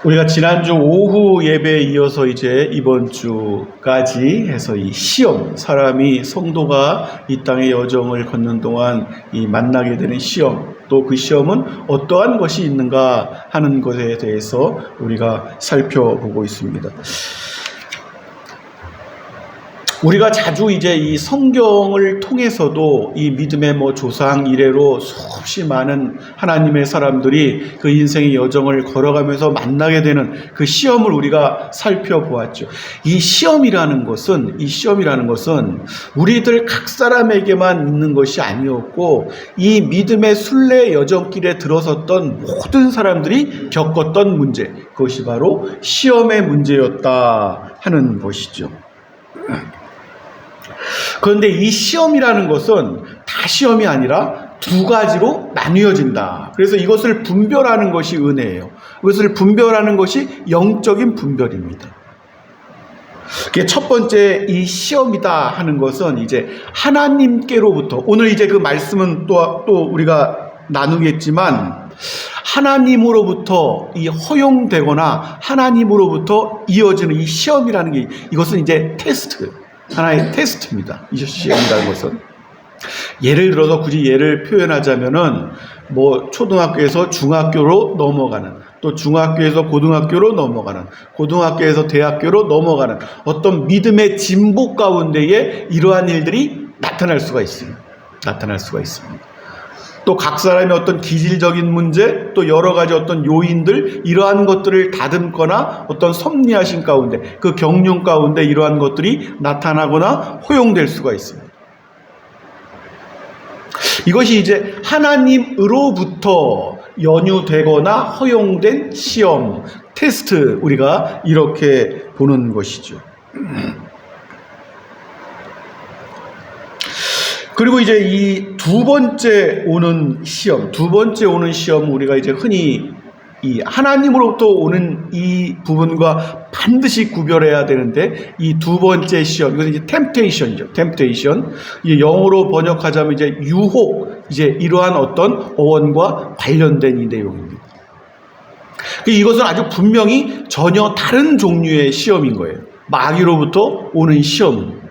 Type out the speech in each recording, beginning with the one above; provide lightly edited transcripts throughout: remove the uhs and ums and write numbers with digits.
우리가 지난주 오후 예배에 이어서 이제 이번 주까지 해서 이 시험, 사람이 성도가 이 땅의 여정을 걷는 동안 이 만나게 되는 시험, 또 그 시험은 어떠한 것이 있는가 하는 것에 대해서 우리가 살펴보고 있습니다. 우리가 자주 이제 이 성경을 통해서도 이 믿음의 조상 이래로 수없이 많은 하나님의 사람들이 그 인생의 여정을 걸어가면서 만나게 되는 그 시험을 우리가 살펴보았죠. 이 시험이라는 것은 우리들 각 사람에게만 있는 것이 아니었고 이 믿음의 순례 여정길에 들어섰던 모든 사람들이 겪었던 문제, 그것이 바로 시험의 문제였다 하는 것이죠. 그런데 이 시험이라는 것은 다 시험이 아니라 두 가지로 나뉘어진다. 그래서 이것을 분별하는 것이 은혜예요. 이것을 분별하는 것이 영적인 분별입니다. 첫 번째 이 시험이다 하는 것은 이제 하나님께로부터, 오늘 이제 그 말씀은 또 우리가 나누겠지만 하나님으로부터 이 허용되거나 하나님으로부터 이어지는 이 시험이라는 게, 이것은 이제 테스트, 하나의 테스트입니다. 이 시험이라는 것은. 예를 들어서 굳이 예를 표현하자면은 초등학교에서 중학교로 넘어가는, 또 중학교에서 고등학교로 넘어가는, 고등학교에서 대학교로 넘어가는 어떤 믿음의 진보 가운데에 이러한 일들이 나타날 수가 있습니다. 또 각 사람의 어떤 기질적인 문제, 또 여러 가지 어떤 요인들, 이러한 것들을 다듬거나 어떤 섭리하신 가운데, 그 경륜 가운데 이러한 것들이 나타나거나 허용될 수가 있습니다. 이것이 이제 하나님으로부터 연유되거나 허용된 시험, 테스트, 우리가 이렇게 보는 것이죠. 그리고 이제 이 두 번째 오는 시험, 우리가 이제 흔히 이 하나님으로부터 오는 이 부분과 반드시 구별해야 되는데, 이 두 번째 시험, 이것은 이제 템테이션이죠. 템테이션. 이게 영어로 번역하자면 이제 유혹, 이제 이러한 어떤 어원과 관련된 이 내용입니다. 이것은 아주 분명히 전혀 다른 종류의 시험인 거예요. 마귀로부터 오는 시험.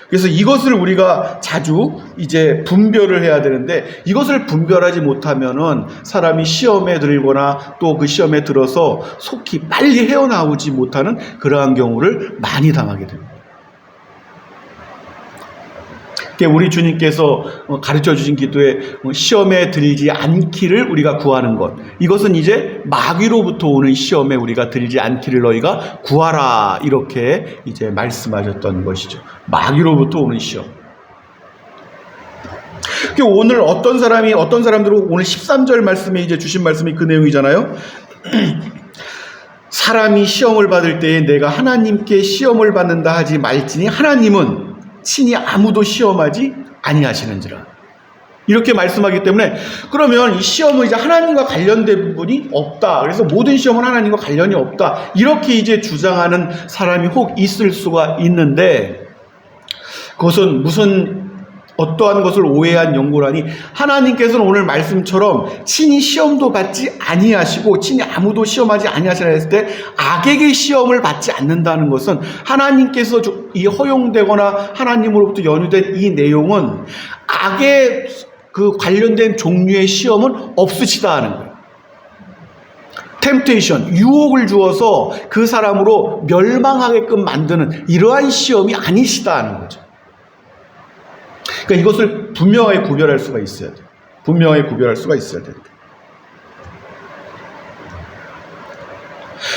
그래서 이것을 우리가 자주 이제 분별을 해야 되는데, 이것을 분별하지 못하면은 사람이 시험에 들거나 또 그 시험에 들어서 속히 빨리 헤어나오지 못하는 그러한 경우를 많이 당하게 됩니다. 우리 주님께서 가르쳐 주신 기도에 시험에 들지 않기를 우리가 구하는 것, 이것은 이제 마귀로부터 오는 시험에 우리가 들지 않기를 너희가 구하라, 이렇게 이제 말씀하셨던 것이죠. 마귀로부터 오는 시험. 오늘 어떤 사람들은 오늘 13절 말씀에 이제 주신 말씀이 그 내용이잖아요. 사람이 시험을 받을 때에 내가 하나님께 시험을 받는다 하지 말지니 하나님은 친히 아무도 시험하지 아니하시는지라, 이렇게 말씀하기 때문에, 그러면 이 시험은 이제 하나님과 관련된 부분이 없다, 그래서 모든 시험은 하나님과 관련이 없다, 이렇게 이제 주장하는 사람이 혹 있을 수가 있는데, 그것은 어떠한 것을 오해한 연구라니, 하나님께서는 오늘 말씀처럼 친히 시험도 받지 아니하시고 친히 아무도 시험하지 아니하시라 했을 때 악에게 시험을 받지 않는다는 것은, 하나님께서 이 허용되거나 하나님으로부터 연유된 이 내용은 악에 그 관련된 종류의 시험은 없으시다 하는 거예요. 템테이션, 유혹을 주어서 그 사람으로 멸망하게끔 만드는 이러한 시험이 아니시다 하는 거죠. 그러니까 이것을 분명하게 구별할 수가 있어야 돼요. 됩니다.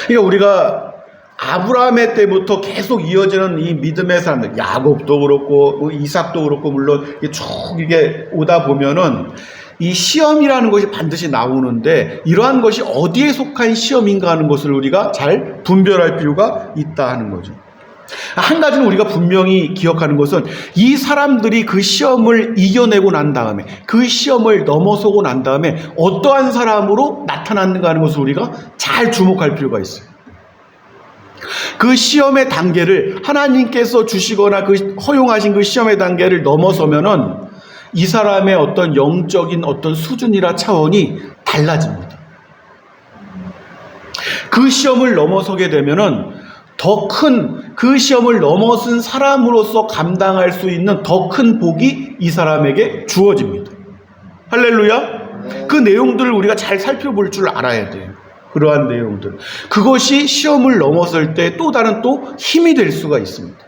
그러니까 우리가 아브라함의 때부터 계속 이어지는 이 믿음의 사람들, 야곱도 그렇고 이삭도 그렇고, 물론 쭉 이게 오다 보면은 이 시험이라는 것이 반드시 나오는데, 이러한 것이 어디에 속한 시험인가 하는 것을 우리가 잘 분별할 필요가 있다 하는 거죠. 한 가지는 우리가 분명히 기억하는 것은, 이 사람들이 그 시험을 이겨내고 난 다음에, 그 시험을 넘어서고 난 다음에 어떠한 사람으로 나타났는가 하는 것을 우리가 잘 주목할 필요가 있어요. 그 시험의 단계를 하나님께서 주시거나 그 허용하신 그 시험의 단계를 넘어서면은 이 사람의 어떤 영적인 어떤 수준이나 차원이 달라집니다. 그 시험을 넘어서게 되면은 더 큰 그 시험을 넘어선 사람으로서 감당할 수 있는 더 큰 복이 이 사람에게 주어집니다. 할렐루야. 그 내용들을 우리가 잘 살펴볼 줄 알아야 돼요. 그러한 내용들. 그것이 시험을 넘어설 때 또 다른 또 힘이 될 수가 있습니다.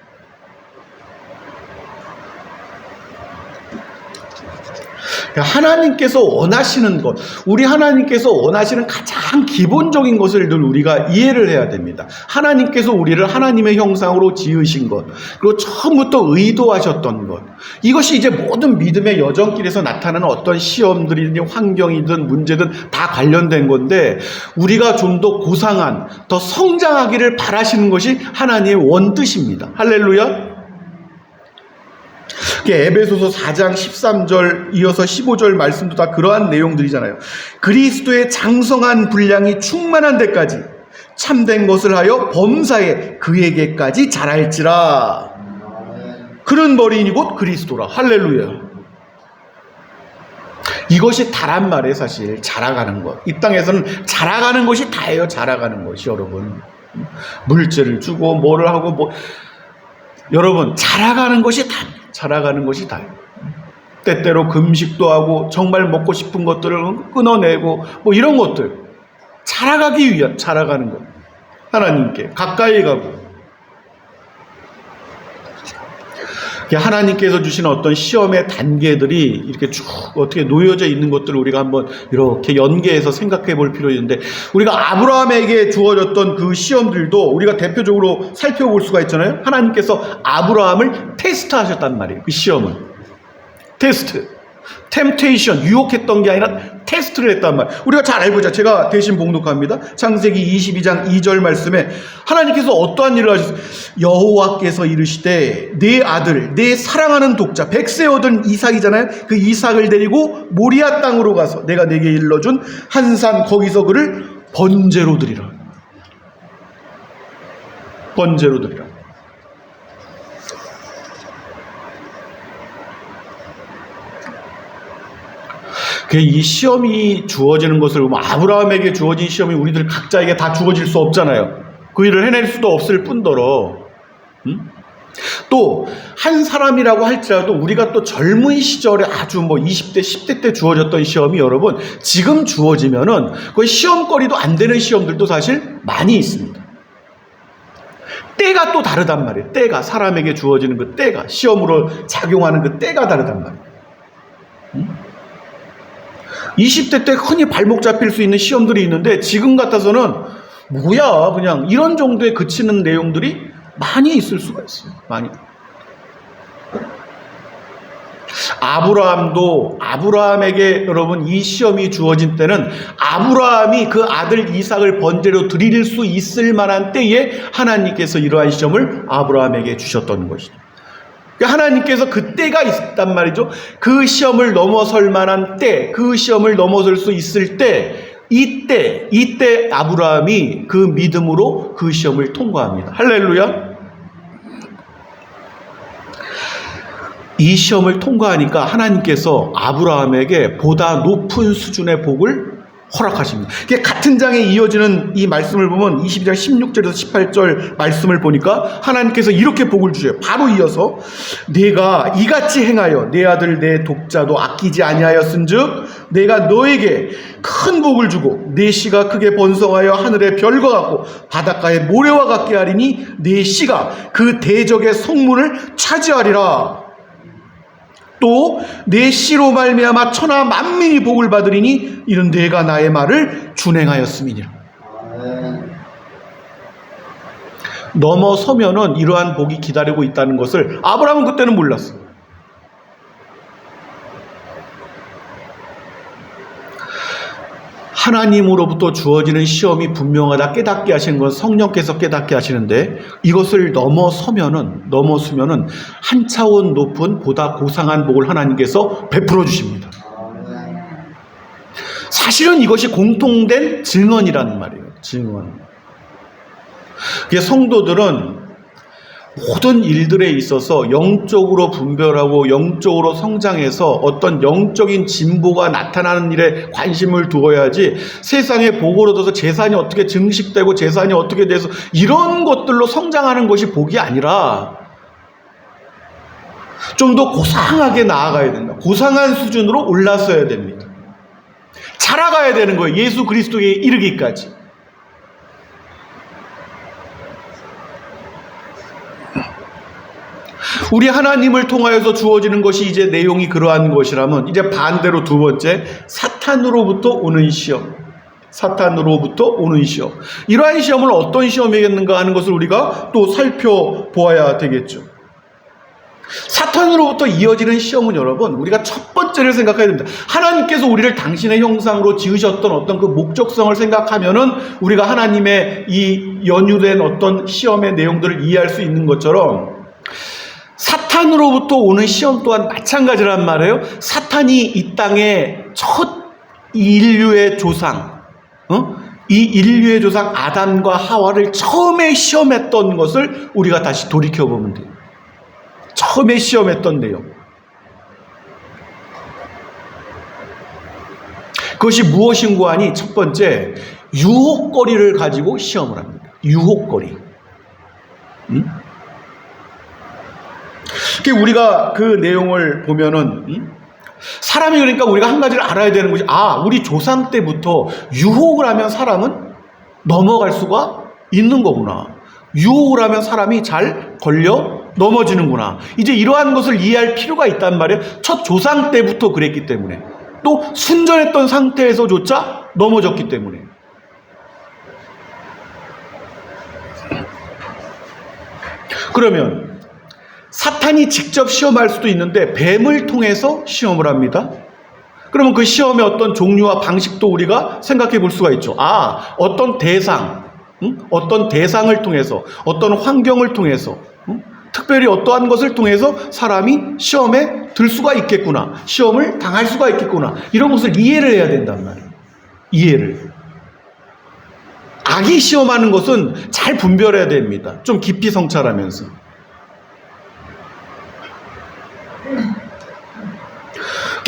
하나님께서 원하시는 것, 우리 하나님께서 원하시는 가장 기본적인 것을 늘 우리가 이해를 해야 됩니다. 하나님께서 우리를 하나님의 형상으로 지으신 것, 그리고 처음부터 의도하셨던 것, 이것이 이제 모든 믿음의 여정길에서 나타나는 어떤 시험들이든 환경이든 문제든 다 관련된 건데, 우리가 좀 더 고상한, 더 성장하기를 바라시는 것이 하나님의 원뜻입니다. 할렐루야. 에베소서 4장 13절 이어서 15절 말씀도 다 그러한 내용들이잖아요. 그리스도의 장성한 분량이 충만한 데까지 참된 것을 하여 범사에 그에게까지 자랄지라. 그는 머리이니 곧 그리스도라. 할렐루야. 이것이 다란 말이에요. 사실 자라가는 것, 이 땅에서는 자라가는 것이 다예요. 자라가는 것이, 여러분, 물질을 주고 뭐를 하고 뭐, 여러분, 자라가는 것이 다, 자라가는 것이 다예요. 때때로 금식도 하고 정말 먹고 싶은 것들을 끊어내고 뭐 이런 것들, 자라가기 위한, 자라가는 것, 하나님께 가까이 가고. 하나님께서 주신 어떤 시험의 단계들이 이렇게 쭉 어떻게 놓여져 있는 것들을 우리가 한번 이렇게 연계해서 생각해 볼 필요 있는데, 우리가 아브라함에게 주어졌던 그 시험들도 우리가 대표적으로 살펴볼 수가 있잖아요. 하나님께서 아브라함을 테스트하셨단 말이에요. 그 시험은 테스트, 템테이션, 유혹했던 게 아니라 테스트를 했단 말이에요. 우리가 잘 알고 있죠. 제가 대신 봉독합니다. 창세기 22장 2절 말씀에 하나님께서 어떠한 일을 하셨어요? 여호와께서 이르시되 내 아들, 내 사랑하는 독자, 100세 얻은 이삭이잖아요. 그 이삭을 데리고 모리아 땅으로 가서 내가 내게 일러준 한 산, 거기서 그를 번제로 드리라. 번제로 드리라. 이 시험이 주어지는 것을 보면, 아브라함에게 주어진 시험이 우리들 각자에게 다 주어질 수 없잖아요. 그 일을 해낼 수도 없을 뿐더러, 또 한 사람이라고 할지라도 우리가 또 젊은 시절에 아주 뭐 20대, 10대 때 주어졌던 시험이 여러분 지금 주어지면은 거의 시험거리도 안 되는 시험들도 사실 많이 있습니다. 때가 또 다르단 말이에요. 때가, 사람에게 주어지는 그 때가, 시험으로 작용하는 그 때가 다르단 말이에요. 20대 때 흔히 발목 잡힐 수 있는 시험들이 있는데 지금 같아서는 뭐야 그냥 이런 정도에 그치는 내용들이 많이 있을 수가 있어요. 많이. 아브라함에게 여러분 이 시험이 주어진 때는 아브라함이 그 아들 이삭을 번제로 드릴 수 있을 만한 때에 하나님께서 이러한 시험을 아브라함에게 주셨던 것이죠. 하나님께서 그 때가 있단 말이죠. 그 시험을 넘어설 만한 때, 그 시험을 넘어설 수 있을 때, 이때 아브라함이 그 믿음으로 그 시험을 통과합니다. 할렐루야. 이 시험을 통과하니까 하나님께서 아브라함에게 보다 높은 수준의 복을 허락하십니다. 같은 장에 이어지는 이 말씀을 보면 22장 16절에서 18절 말씀을 보니까 하나님께서 이렇게 복을 주셔요. 바로 이어서 내가 이같이 행하여 내 아들 내 독자도 아끼지 아니하였은즉 내가 너에게 큰 복을 주고 내 씨가 크게 번성하여 하늘의 별과 같고 바닷가의 모래와 같게 하리니 내 씨가 그 대적의 성문을 차지하리라. 또 내 씨로 말미암아 천하 만민이 복을 받으리니 이는 내가 나의 말을 준행하였음이니라. 넘어서면은 이러한 복이 기다리고 있다는 것을 아브라함은 그때는 몰랐어요. 하나님으로부터 주어지는 시험이 분명하다 깨닫게 하신 건 성령께서 깨닫게 하시는데, 이것을 넘어서면은 한 차원 높은 보다 고상한 복을 하나님께서 베풀어 주십니다. 사실은 이것이 공통된 증언이라는 말이에요. 증언. 성도들은 모든 일들에 있어서 영적으로 분별하고 영적으로 성장해서 어떤 영적인 진보가 나타나는 일에 관심을 두어야지 세상에 복을 얻어서 재산이 어떻게 증식되고 재산이 어떻게 돼서 이런 것들로 성장하는 것이 복이 아니라 좀 더 고상하게 나아가야 된다. 고상한 수준으로 올라서야 됩니다. 자라가야 되는 거예요. 예수 그리스도에 이르기까지. 우리 하나님을 통하여서 주어지는 것이 이제 내용이 그러한 것이라면 이제 반대로 두 번째, 사탄으로부터 오는 시험. 사탄으로부터 오는 시험. 이러한 시험은 어떤 시험이겠는가 하는 것을 우리가 또 살펴보아야 되겠죠. 사탄으로부터 이어지는 시험은 여러분, 우리가 첫 번째를 생각해야 됩니다. 하나님께서 우리를 당신의 형상으로 지으셨던 어떤 그 목적성을 생각하면은 우리가 하나님의 이 연유된 어떤 시험의 내용들을 이해할 수 있는 것처럼 사탄으로부터 오는 시험 또한 마찬가지란 말이에요. 사탄이 이 땅의 첫 인류의 조상, 이 인류의 조상 아담과 하와를 처음에 시험했던 것을 우리가 다시 돌이켜보면 돼요. 처음에 시험했던 내용. 그것이 무엇인고 하니 첫 번째, 유혹거리를 가지고 시험을 합니다. 유혹거리. 우리가 그 내용을 보면은 사람이 그러니까 우리가 한 가지를 알아야 되는 것이 우리 조상 때부터 유혹을 하면 사람은 넘어갈 수가 있는 거구나. 유혹을 하면 사람이 잘 걸려 넘어지는구나. 이제 이러한 것을 이해할 필요가 있단 말이에요. 첫 조상 때부터 그랬기 때문에. 또 순전했던 상태에서조차 넘어졌기 때문에. 그러면 사탄이 직접 시험할 수도 있는데 뱀을 통해서 시험을 합니다. 그러면 그 시험의 어떤 종류와 방식도 우리가 생각해 볼 수가 있죠. 어떤 대상, 어떤 대상을 통해서, 어떤 환경을 통해서, 특별히 어떠한 것을 통해서 사람이 시험에 들 수가 있겠구나. 시험을 당할 수가 있겠구나. 이런 것을 이해를 해야 된단 말이에요. 이해를. 악이 시험하는 것은 잘 분별해야 됩니다. 좀 깊이 성찰하면서.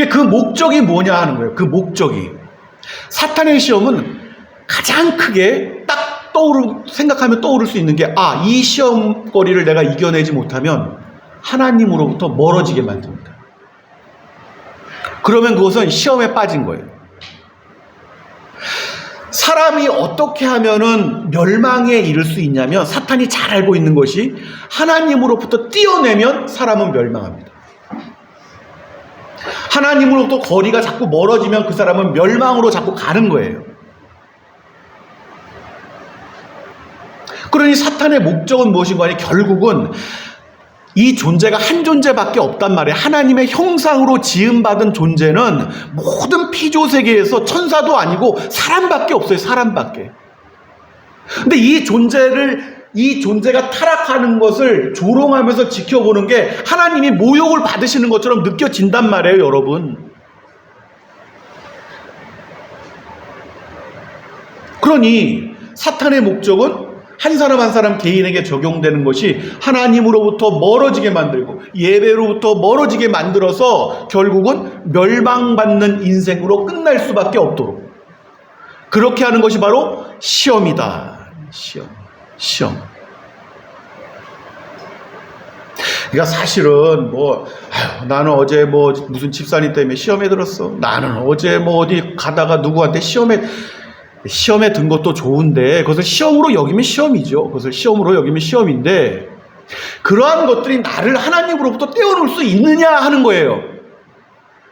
그 목적이 뭐냐 하는 거예요. 그 목적이. 사탄의 시험은 가장 크게 딱 생각하면 떠오를 수 있는 게, 이 시험거리를 내가 이겨내지 못하면 하나님으로부터 멀어지게 만듭니다. 그러면 그것은 시험에 빠진 거예요. 사람이 어떻게 하면은 멸망에 이를 수 있냐면, 사탄이 잘 알고 있는 것이 하나님으로부터 떼어내면 사람은 멸망합니다. 하나님으로부터 거리가 자꾸 멀어지면 그 사람은 멸망으로 자꾸 가는 거예요. 그러니 사탄의 목적은 무엇인가 하니 결국은 이 존재가 한 존재밖에 없단 말이에요. 하나님의 형상으로 지음받은 존재는 모든 피조 세계에서 천사도 아니고 사람밖에 없어요. 사람밖에. 근데 이 존재가 타락하는 것을 조롱하면서 지켜보는 게 하나님이 모욕을 받으시는 것처럼 느껴진단 말이에요, 여러분. 그러니 사탄의 목적은 한 사람 한 사람 개인에게 적용되는 것이 하나님으로부터 멀어지게 만들고 예배로부터 멀어지게 만들어서 결국은 멸망받는 인생으로 끝날 수밖에 없도록 그렇게 하는 것이 바로 시험이다. 시험. 그러니까 사실은 나는 어제 무슨 집사님 때문에 시험에 들었어. 나는 어제 어디 가다가 누구한테 시험에 든 것도 좋은데 그것을 시험으로 여기면 시험이죠. 그것을 시험으로 여기면 시험인데 그러한 것들이 나를 하나님으로부터 떼어놓을 수 있느냐 하는 거예요.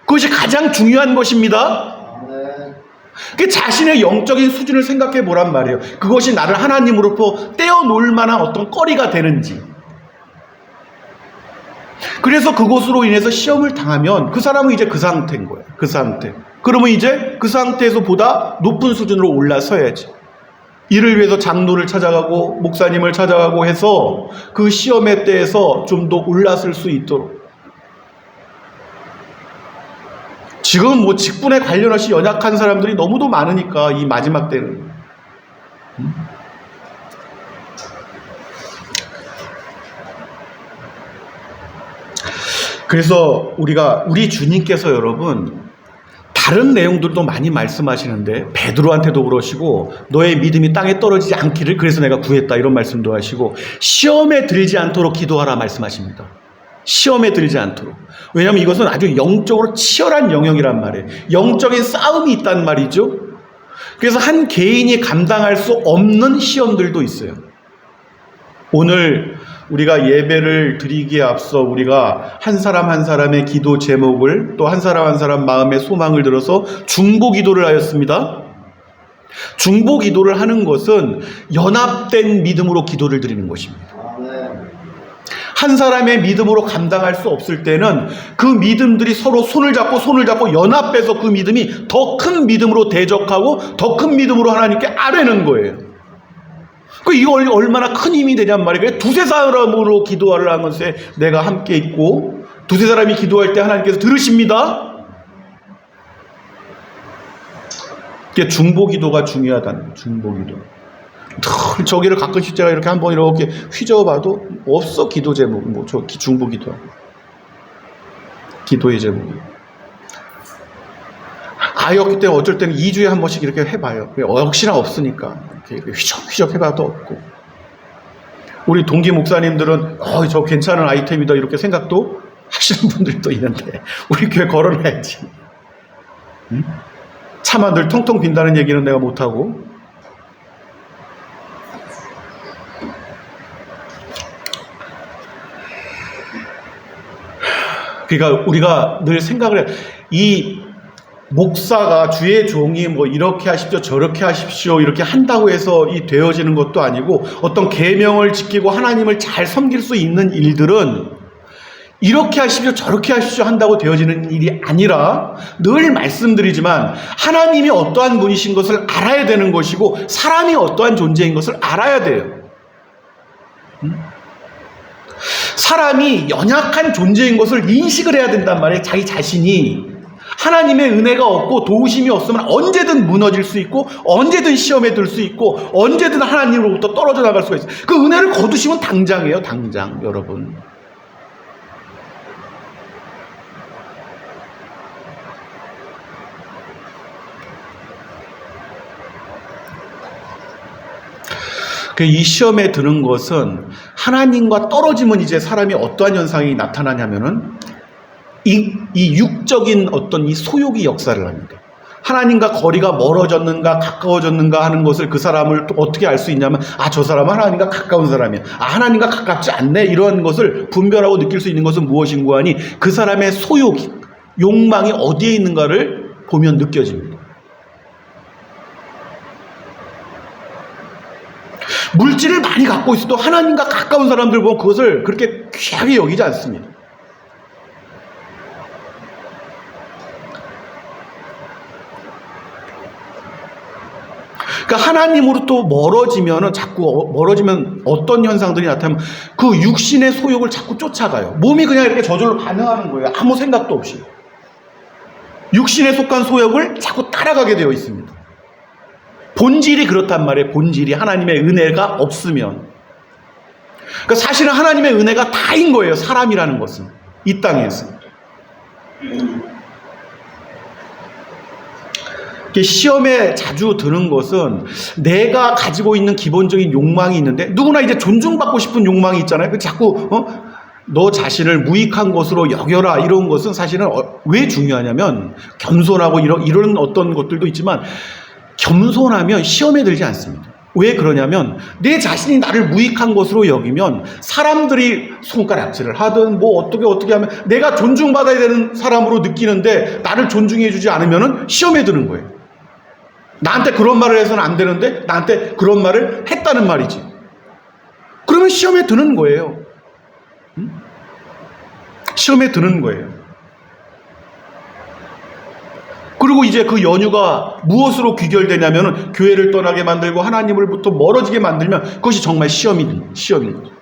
그것이 가장 중요한 것입니다. 그 자신의 영적인 수준을 생각해 보란 말이에요. 그것이 나를 하나님으로부터 떼어놓을 만한 어떤 거리가 되는지. 그래서 그것으로 인해서 시험을 당하면 그 사람은 이제 그 상태인 거예요. 그 상태. 그러면 이제 그 상태에서 보다 높은 수준으로 올라서야지. 이를 위해서 장로를 찾아가고 목사님을 찾아가고 해서 그 시험의 때에서 좀 더 올랐을 수 있도록. 지금 직분에 관련없이 연약한 사람들이 너무도 많으니까 이 마지막 때는. 그래서 우리 주님께서 여러분 다른 내용들도 많이 말씀하시는데 베드로한테도 그러시고 너의 믿음이 땅에 떨어지지 않기를 그래서 내가 구했다 이런 말씀도 하시고 시험에 들지 않도록 기도하라 말씀하십니다. 시험에 들지 않도록. 왜냐하면 이것은 아주 영적으로 치열한 영역이란 말이에요. 영적인 싸움이 있단 말이죠. 그래서 한 개인이 감당할 수 없는 시험들도 있어요. 오늘 우리가 예배를 드리기에 앞서 우리가 한 사람 한 사람의 기도 제목을 또 한 사람 한 사람 마음의 소망을 들어서 중보 기도를 하였습니다. 중보 기도를 하는 것은 연합된 믿음으로 기도를 드리는 것입니다. 한 사람의 믿음으로 감당할 수 없을 때는 그 믿음들이 서로 손을 잡고 연합해서 그 믿음이 더 큰 믿음으로 대적하고 더 큰 믿음으로 하나님께 아뢰는 거예요. 이거 얼마나 큰 힘이 되냔 말이에요. 두세 사람으로 기도를 하는 것에 내가 함께 있고 두세 사람이 기도할 때 하나님께서 들으십니다. 이게 중보기도가 중요하다는 중보기도. 저기를 가끔씩 제가 이렇게 한번 이렇게 휘저어봐도 없어 기도 제목 중보기도 기도의 제목이. 아이였기 때문에 어쩔 때는 2주에 한 번씩 이렇게 해봐요. 역시나 없으니까 이렇게 휘적 해봐도 없고. 우리 동기 목사님들은 저 괜찮은 아이템이다 이렇게 생각도 하시는 분들도 있는데 우리 교회 걸어놔야지. 응? 차만 늘 텅텅 빈다는 얘기는 내가 못하고. 그러니까 우리가 늘 생각을 해요. 이 목사가 주의 종이 이렇게 하십시오 저렇게 하십시오 이렇게 한다고 해서 되어지는 것도 아니고 어떤 계명을 지키고 하나님을 잘 섬길 수 있는 일들은 이렇게 하십시오 저렇게 하십시오 한다고 되어지는 일이 아니라 늘 말씀드리지만 하나님이 어떠한 분이신 것을 알아야 되는 것이고 사람이 어떠한 존재인 것을 알아야 돼요. 사람이 연약한 존재인 것을 인식을 해야 된단 말이에요. 자기 자신이 하나님의 은혜가 없고 도우심이 없으면 언제든 무너질 수 있고 언제든 시험에 들 수 있고 언제든 하나님으로부터 떨어져 나갈 수가 있어요. 그 은혜를 거두시면 당장이에요. 당장 여러분. 이 시험에 드는 것은 하나님과 떨어지면 이제 사람이 어떠한 현상이 나타나냐면은 이 육적인 어떤 이 소욕이 역사를 합니다. 하나님과 거리가 멀어졌는가 가까워졌는가 하는 것을 그 사람을 또 어떻게 알 수 있냐면 저 사람은 하나님과 가까운 사람이야. 하나님과 가깝지 않네. 이런 것을 분별하고 느낄 수 있는 것은 무엇인고 하니 그 사람의 소욕, 욕망이 어디에 있는가를 보면 느껴집니다. 물질을 많이 갖고 있어도 하나님과 가까운 사람들 보면 그것을 그렇게 귀하게 여기지 않습니다. 그러니까 하나님으로부터 멀어지면 어떤 현상들이 나타나면 그 육신의 소욕을 자꾸 쫓아가요. 몸이 그냥 이렇게 저절로 반응하는 거예요. 아무 생각도 없이. 육신에 속한 소욕을 자꾸 따라가게 되어 있습니다. 본질이 그렇단 말이에요. 본질이 하나님의 은혜가 없으면. 그러니까 사실은 하나님의 은혜가 다인 거예요. 사람이라는 것은. 이 땅에서. 시험에 자주 드는 것은 내가 가지고 있는 기본적인 욕망이 있는데 누구나 이제 존중받고 싶은 욕망이 있잖아요. 자꾸 너 자신을 무익한 것으로 여겨라 이런 것은 사실은 왜 중요하냐면 겸손하고 이런 어떤 것들도 있지만 겸손하면 시험에 들지 않습니다. 왜 그러냐면 내 자신이 나를 무익한 것으로 여기면 사람들이 손가락질을 하든 어떻게 하면 내가 존중받아야 되는 사람으로 느끼는데 나를 존중해 주지 않으면 시험에 드는 거예요. 나한테 그런 말을 해서는 안 되는데 나한테 그런 말을 했다는 말이지. 그러면 시험에 드는 거예요. 시험에 드는 거예요. 그리고 이제 그 연유가 무엇으로 귀결되냐면 교회를 떠나게 만들고 하나님으로부터 멀어지게 만들면 그것이 정말 시험인 거죠.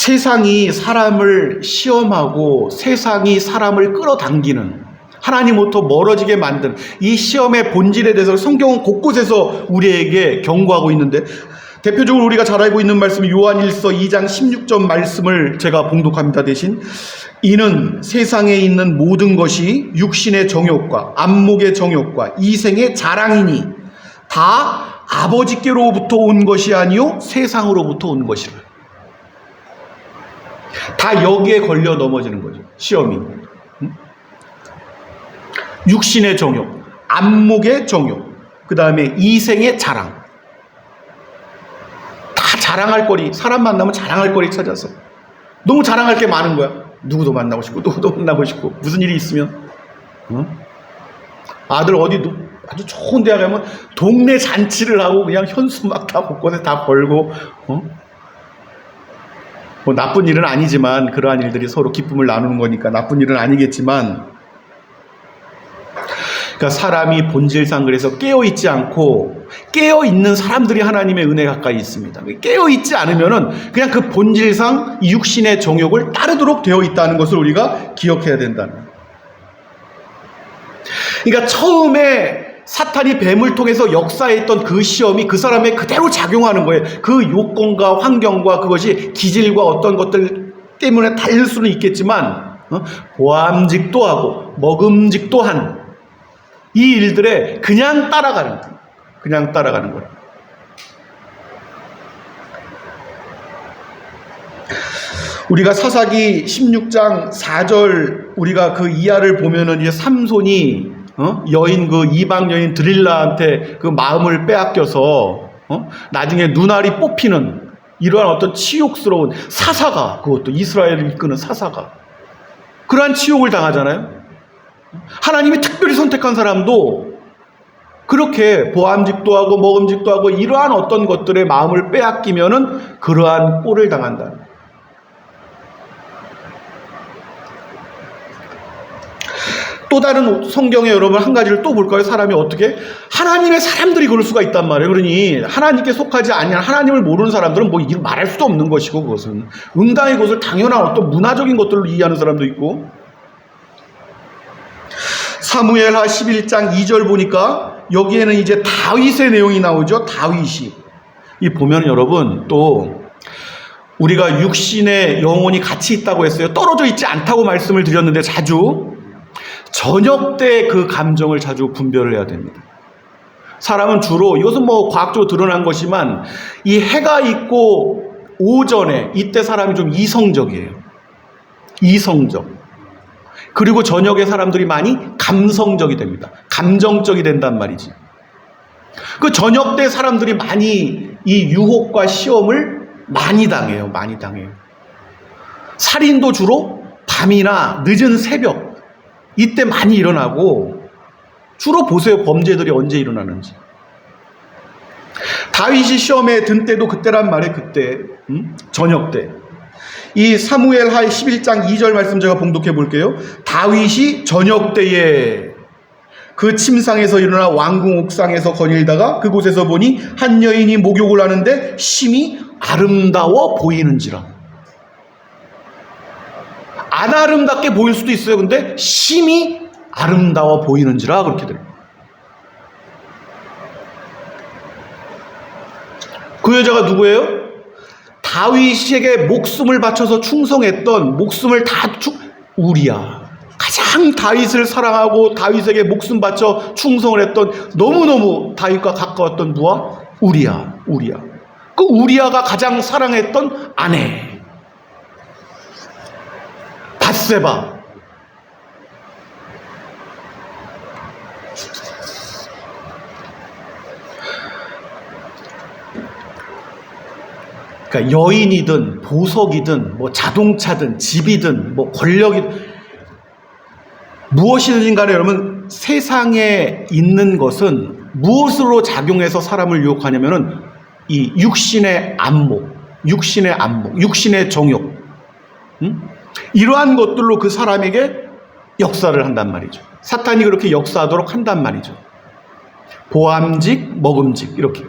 세상이 사람을 시험하고 세상이 사람을 끌어당기는 하나님으로부터 멀어지게 만드는 이 시험의 본질에 대해서 성경은 곳곳에서 우리에게 경고하고 있는데 대표적으로 우리가 잘 알고 있는 말씀이 요한일서 2장 16절 말씀을 제가 봉독합니다. 대신 이는 세상에 있는 모든 것이 육신의 정욕과 안목의 정욕과 이생의 자랑이니 다 아버지께로부터 온 것이 아니요 세상으로부터 온 것이라. 다 여기에 걸려 넘어지는 거죠. 시험이. 육신의 정욕, 안목의 정욕, 그 다음에 이생의 자랑. 다 자랑할 거리, 사람 만나면 자랑할 거리 찾아서 너무 자랑할 게 많은 거야. 누구도 만나고 싶고 누구도 만나고 싶고 무슨 일이 있으면 아들 어디 아주 좋은 대학 가면 동네 잔치를 하고 그냥 현수 막 다 곳곳에 다 걸고 뭐 나쁜 일은 아니지만 그러한 일들이 서로 기쁨을 나누는 거니까 나쁜 일은 아니겠지만 그러니까 사람이 본질상 그래서 깨어있지 않고 깨어있는 사람들이 하나님의 은혜 가까이 있습니다. 깨어있지 않으면은 그냥 그 본질상 육신의 정욕을 따르도록 되어 있다는 것을 우리가 기억해야 된다는 거예요. 그러니까 처음에 사탄이 뱀을 통해서 역사했던 그 시험이 그 사람에 그대로 작용하는 거예요. 그 요건과 환경과 그것이 기질과 어떤 것들 때문에 다를 수는 있겠지만 보암직도 하고 먹음직도 한 이 일들에 그냥 따라가는 거예요. 그냥 따라가는 거예요. 우리가 사사기 16장 4절 우리가 그 이하를 보면은 이제 삼손이 여인 그 이방 여인 드릴라한테 그 마음을 빼앗겨서 나중에 눈알이 뽑히는 이러한 어떤 치욕스러운 사사가 그것도 이스라엘을 이끄는 사사가 그러한 치욕을 당하잖아요. 하나님이 특별히 선택한 사람도 그렇게 보암직도 하고 먹음직도 하고 이러한 어떤 것들의 마음을 빼앗기면은 그러한 꼴을 당한다. 또 다른 성경에 여러분 한 가지를 또 볼까요? 사람이 어떻게 하나님의 사람들이 그럴 수가 있단 말이에요. 그러니 하나님께 속하지 아니한 하나님을 모르는 사람들은 뭐 말할 수도 없는 것이고 그것은 응당의 것을 당연한 어떤 문화적인 것들로 이해하는 사람도 있고 사무엘하 11장 2절 보니까 여기에는 이제 다윗의 내용이 나오죠. 다윗이 이 보면 여러분 또 우리가 육신의 영혼이 같이 있다고 했어요. 떨어져 있지 않다고 말씀을 드렸는데 자주 저녁 때 그 감정을 자주 분별을 해야 됩니다. 사람은 주로 이것은 뭐 과학적으로 드러난 것이지만 이 해가 있고 오전에 이때 사람이 좀 이성적이에요. 이성적. 그리고 저녁에 사람들이 많이 감성적이 됩니다. 감정적이 된단 말이지. 그 저녁 때 사람들이 많이 이 유혹과 시험을 많이 당해요. 많이 당해요. 살인도 주로 밤이나 늦은 새벽 이때 많이 일어나고 주로 보세요. 범죄들이 언제 일어나는지. 다윗이 시험에 든 때도 그때란 말이에요. 그때 저녁 때. 이 사무엘하 11장 2절 말씀 제가 봉독해 볼게요. 다윗이 저녁 때에 그 침상에서 일어나 왕궁 옥상에서 거닐다가 그곳에서 보니 한 여인이 목욕을 하는데 심히 아름다워 보이는지라. 안 아름답게 보일 수도 있어요. 근데 심히 아름다워 보이는지라 그렇게 돼요. 그 여자가 누구예요? 다윗에게 목숨을 바쳐서 충성했던 목숨을 우리야. 가장 다윗을 사랑하고 다윗에게 목숨 바쳐 충성을 했던 너무너무 다윗과 가까웠던 누가? 우리야. 그 우리야가 가장 사랑했던 아내 밧세바. 그러니까 여인이든 보석이든 뭐 자동차든 집이든 뭐 권력이든 무엇이든 간에 여러분 세상에 있는 것은 무엇으로 작용해서 사람을 유혹하냐면은 이 육신의 안목, 육신의 정욕, 이러한 것들로 그 사람에게 역사를 한단 말이죠. 사탄이 그렇게 역사하도록 한단 말이죠. 보암직, 먹음직 이렇게.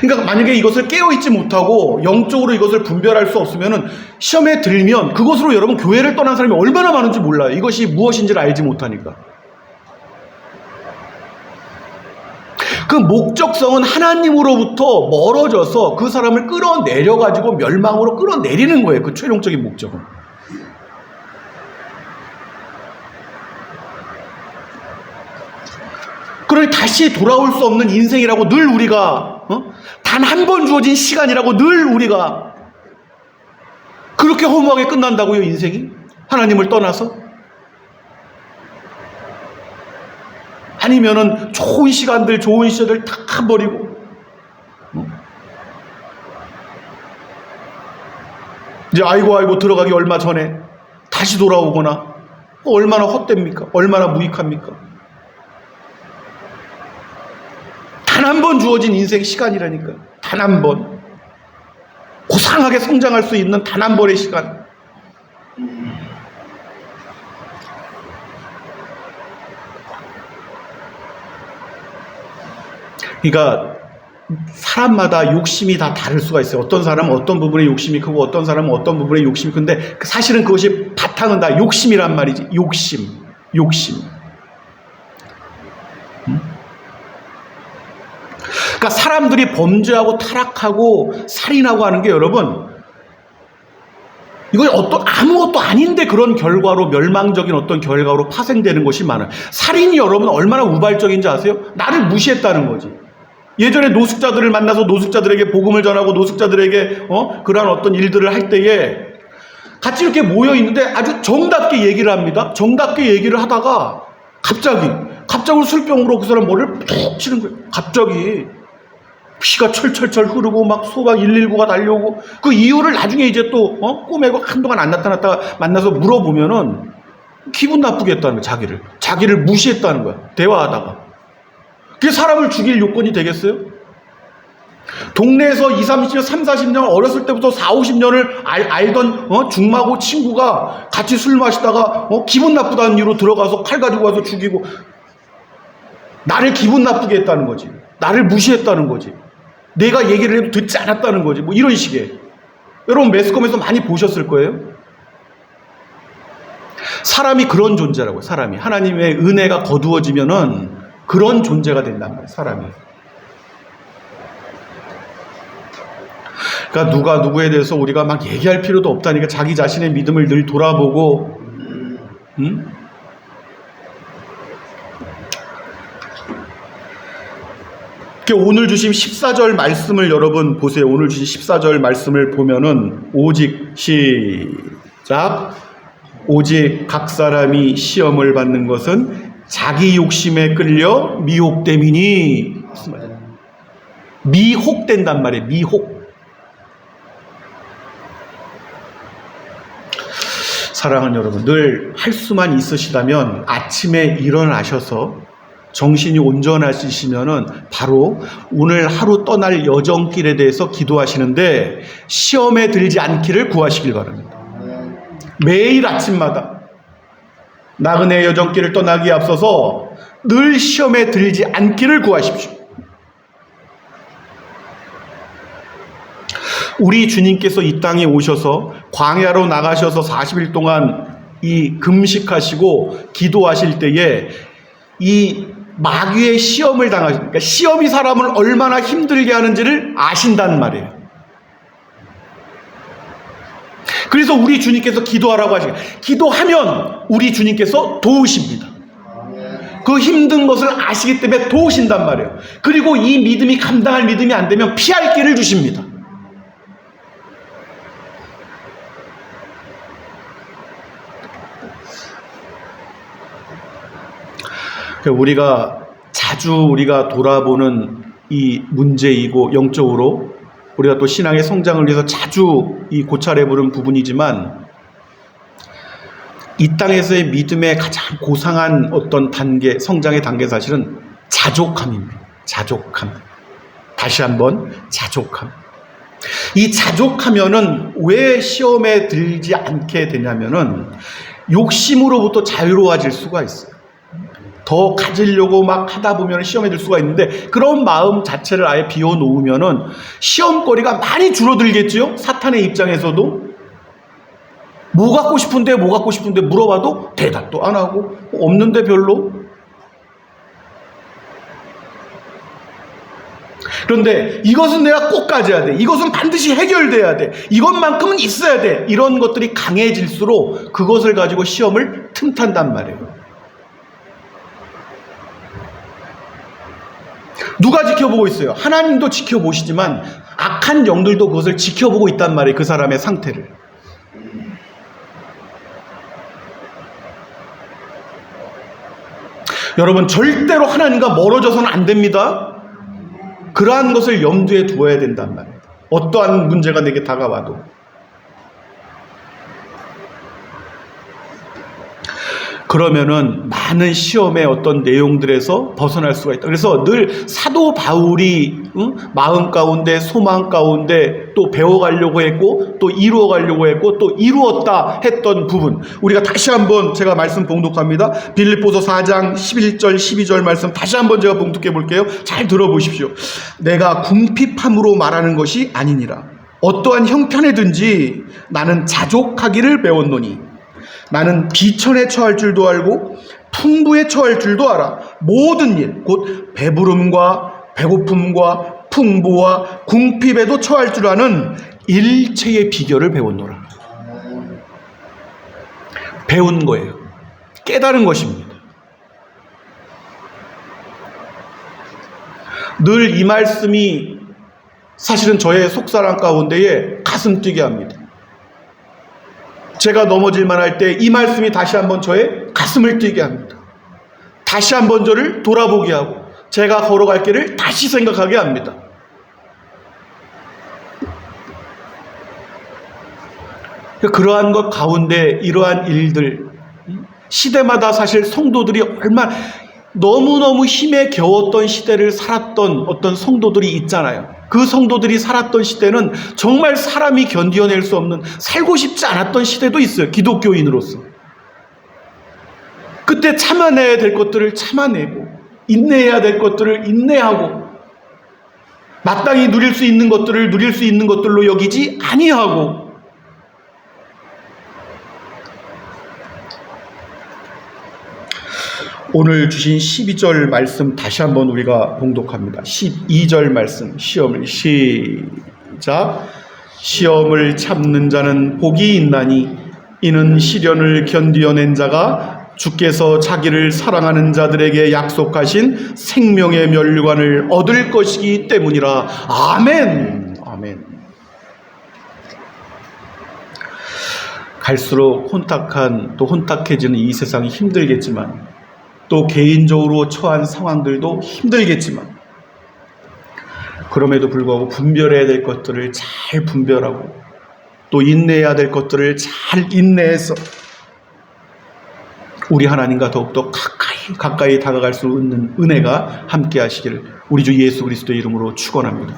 그러니까 만약에 이것을 깨어있지 못하고 영적으로 이것을 분별할 수 없으면 시험에 들면 그것으로 여러분 교회를 떠난 사람이 얼마나 많은지 몰라요. 이것이 무엇인지를 알지 못하니까. 그 목적성은 하나님으로부터 멀어져서 그 사람을 끌어내려가지고 멸망으로 끌어내리는 거예요. 그 최종적인 목적은. 그러니 다시 돌아올 수 없는 인생이라고 늘 우리가 단 한 번 주어진 시간이라고 늘 우리가 그렇게 허무하게 끝난다고요, 인생이? 하나님을 떠나서? 아니면은 좋은 시간들, 좋은 시절들 다 버리고 이제 아이고 들어가기 얼마 전에 다시 돌아오거나 얼마나 헛됩니까? 얼마나 무익합니까? 단 한 번 주어진 인생 시간이라니까요. 단 한 번. 고상하게 성장할 수 있는 단 한 번의 시간. 그러니까 사람마다 욕심이 다 다를 수가 있어요. 어떤 사람은 어떤 부분에 욕심이 크고 어떤 사람은 어떤 부분에 욕심이 큰데 사실은 그것이 바탕은 다 욕심이란 말이지. 욕심. 그러니까 사람들이 범죄하고 타락하고 살인하고 하는 게 여러분 이거 아무것도 아닌데 그런 결과로 멸망적인 어떤 결과로 파생되는 것이 많아요. 살인이 여러분 얼마나 우발적인지 아세요? 나를 무시했다는 거지. 예전에 노숙자들을 만나서 노숙자들에게 복음을 전하고 노숙자들에게 그러한 어떤 일들을 할 때에 같이 이렇게 모여 있는데 아주 정답게 얘기를 합니다. 정답게 얘기를 하다가 갑자기 술병으로 그 사람 머리를 푹 치는 거예요. 갑자기 피가 철철철 흐르고 막 소방 119가 달려오고 그 이유를 나중에 이제 또 꼬매고 한동안 안 나타났다가 만나서 물어보면은 기분 나쁘게 했다는 거야. 자기를 무시했다는 거야. 대화하다가. 그게 사람을 죽일 요건이 되겠어요? 동네에서 20, 30년, 30, 40년 어렸을 때부터 40, 50년을 알던 중마고 친구가 같이 술 마시다가 기분 나쁘다는 이유로 들어가서 칼 가지고 와서 죽이고 나를 기분 나쁘게 했다는 거지. 나를 무시했다는 거지. 내가 얘기를 해도 듣지 않았다는 거지. 뭐 이런 식의. 여러분 매스컴에서 많이 보셨을 거예요. 사람이 그런 존재라고요. 사람이. 하나님의 은혜가 거두어지면은 그런 존재가 된단 말이에요. 사람이. 그러니까 누가 누구에 대해서 우리가 막 얘기할 필요도 없다니까 자기 자신의 믿음을 늘 돌아보고 오늘 주신 14절 말씀을 여러분 보세요. 오늘 주신 14절 말씀을 보면은 오직 시작 오직 각 사람이 시험을 받는 것은 자기 욕심에 끌려 미혹됨이니 미혹된단 말이에요. 미혹. 사랑하는 여러분, 늘 할 수만 있으시다면 아침에 일어나셔서 정신이 온전하시면은 바로 오늘 하루 떠날 여정길에 대해서 기도하시는데 시험에 들지 않기를 구하시길 바랍니다. 매일 아침마다 나그네 여정길을 떠나기에 앞서서 늘 시험에 들지 않기를 구하십시오. 우리 주님께서 이 땅에 오셔서 광야로 나가셔서 40일 동안 이 금식하시고 기도하실 때에 이 마귀의 시험을 당하시니까 시험이 사람을 얼마나 힘들게 하는지를 아신단 말이에요. 그래서 우리 주님께서 기도하라고 하시고 기도하면 우리 주님께서 도우십니다. 그 힘든 것을 아시기 때문에 도우신단 말이에요. 그리고 이 믿음이 감당할 믿음이 안 되면 피할 길을 주십니다. 우리가 돌아보는 이 문제이고 영적으로 우리가 또 신앙의 성장을 위해서 자주 이 고찰해 보는 부분이지만 이 땅에서의 믿음의 가장 고상한 어떤 단계, 성장의 단계 사실은 자족함입니다. 자족함. 다시 한번 자족함. 이 자족하면은 왜 시험에 들지 않게 되냐면은 욕심으로부터 자유로워질 수가 있어요. 더 가지려고 막 하다 보면 시험에 들 수가 있는데 그런 마음 자체를 아예 비워놓으면은 시험거리가 많이 줄어들겠지요. 사탄의 입장에서도 뭐 갖고 싶은데 물어봐도 대답도 안 하고 없는데 별로. 그런데 이것은 내가 꼭 가져야 돼. 이것은 반드시 해결돼야 돼. 이것만큼은 있어야 돼. 이런 것들이 강해질수록 그것을 가지고 시험을 틈탄단 말이에요. 누가 지켜보고 있어요? 하나님도 지켜보시지만 악한 영들도 그것을 지켜보고 있단 말이에요. 그 사람의 상태를. 여러분, 절대로 하나님과 멀어져서는 안 됩니다. 그러한 것을 염두에 두어야 된단 말이에요. 어떠한 문제가 내게 다가와도. 그러면은 많은 시험의 어떤 내용들에서 벗어날 수가 있다. 그래서 늘 사도 바울이 마음 가운데, 소망 가운데 또 배워가려고 했고, 또 이루어가려고 했고, 또 이루었다 했던 부분, 우리가 다시 한번 제가 말씀 봉독합니다. 빌립보서 4장 11절 12절 말씀 다시 한번 제가 봉독해 볼게요. 잘 들어보십시오. 내가 궁핍함으로 말하는 것이 아니니라. 어떠한 형편에든지 나는 자족하기를 배웠노니 나는 비천에 처할 줄도 알고 풍부에 처할 줄도 알아. 모든 일, 곧 배부름과 배고픔과 풍부와 궁핍에도 처할 줄 아는 일체의 비결을 배웠노라. 배운 거예요. 깨달은 것입니다. 늘 이 말씀이 사실은 저의 속사람 가운데에 가슴 뛰게 합니다. 제가 넘어질만 할 때 이 말씀이 다시 한번 저의 가슴을 뛰게 합니다. 다시 한번 저를 돌아보게 하고 제가 걸어갈 길을 다시 생각하게 합니다. 그러한 것 가운데 이러한 일들, 시대마다 사실 성도들이 얼마나 너무너무 힘에 겨웠던 시대를 살았던 어떤 성도들이 있잖아요. 그 성도들이 살았던 시대는 정말 사람이 견디어낼 수 없는, 살고 싶지 않았던 시대도 있어요. 기독교인으로서. 그때 참아내야 될 것들을 참아내고 인내해야 될 것들을 인내하고 마땅히 누릴 수 있는 것들을 누릴 수 있는 것들로 여기지 아니하고, 오늘 주신 12절 말씀 다시 한번 우리가 봉독합니다. 12절 말씀, 시험을 시작. 시험을 참는 자는 복이 있나니 이는 시련을 견디어낸 자가 주께서 자기를 사랑하는 자들에게 약속하신 생명의 멸류관을 얻을 것이기 때문이라. 아멘. 아멘. 갈수록 혼탁한, 또 혼탁해지는 이 세상이 힘들겠지만, 또 개인적으로 처한 상황들도 힘들겠지만, 그럼에도 불구하고 분별해야 될 것들을 잘 분별하고 또 인내해야 될 것들을 잘 인내해서 우리 하나님과 더욱더 가까이 다가갈 수 있는 은혜가 함께 하시기를 우리 주 예수 그리스도의 이름으로 축원합니다.